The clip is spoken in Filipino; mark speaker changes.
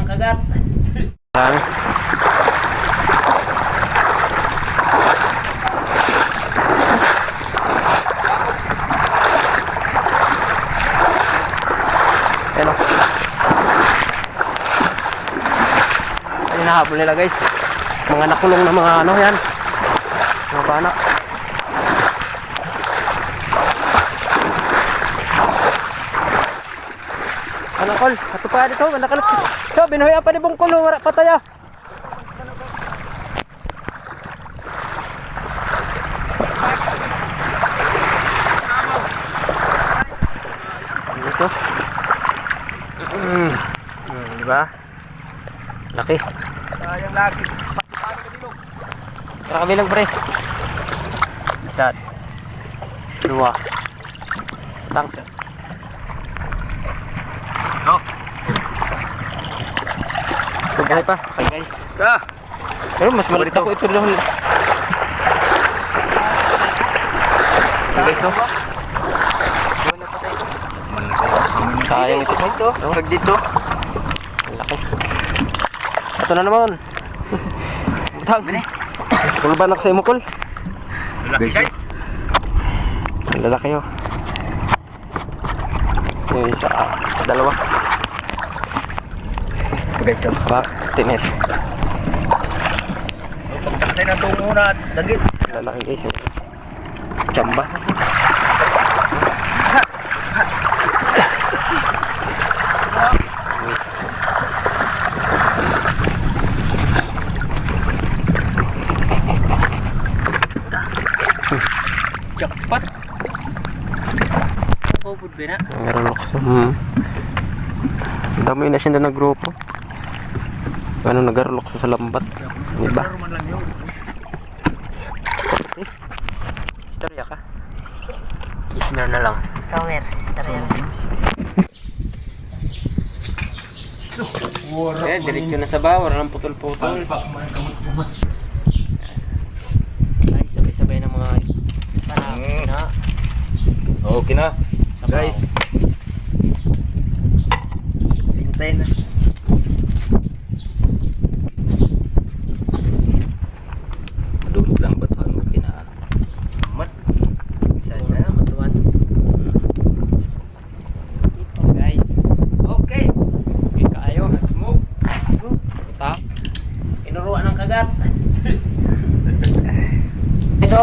Speaker 1: ng kagat.
Speaker 2: Ayan o. Ayan, nahabol nila guys. Mga nakulong na mga ano yan. Mga bana. Anakol, ato pa dito, nakalap. So, binuhay pa ni Bungkol, wala pataya. Dito. Diba? Laki.
Speaker 1: Sayang lagi.
Speaker 2: Tara kabilang pre. Isa. Dua. Tang.
Speaker 1: No.
Speaker 2: Tubuhay pa. Okay guys.
Speaker 1: Ah.
Speaker 2: Pero mas malit ako ito lang. Guys, oh. Sayang ito.
Speaker 1: Pag dito.
Speaker 2: Laki. Ito na naman. Butang. Kulban ako sa imo, Kol.
Speaker 1: Laki guys.
Speaker 2: Ang lalaki, oh. Yung isa, dalawa.
Speaker 1: Guys,
Speaker 2: Ba, tinet.
Speaker 1: pagkakatay na ito muna. Dagit.
Speaker 2: Lalaki, guys. Oh. Chamba.
Speaker 1: Jackpot. Pupud ba na?
Speaker 2: Meron lukso. Dami na siya na grupo. Ano, nagarulokso sa lambat. Diba?
Speaker 1: Naman lang yun.
Speaker 2: Istorya ka? Ismer na lang.
Speaker 3: Tower, istorya.
Speaker 2: Eh, diretso na sa bawah. Walang putol-putol. Ay, sabay-sabay ng mga panahon na.
Speaker 1: Okay na.
Speaker 2: Sabaw.
Speaker 1: Guys. Hintay na. Dulog lang batuhan mo kinaan. Mat.
Speaker 2: Saan na, matuan. Guys. Okay. Okay, kaayo.
Speaker 1: Let's move.
Speaker 2: Tap. Inuruan ng kagat. Ito.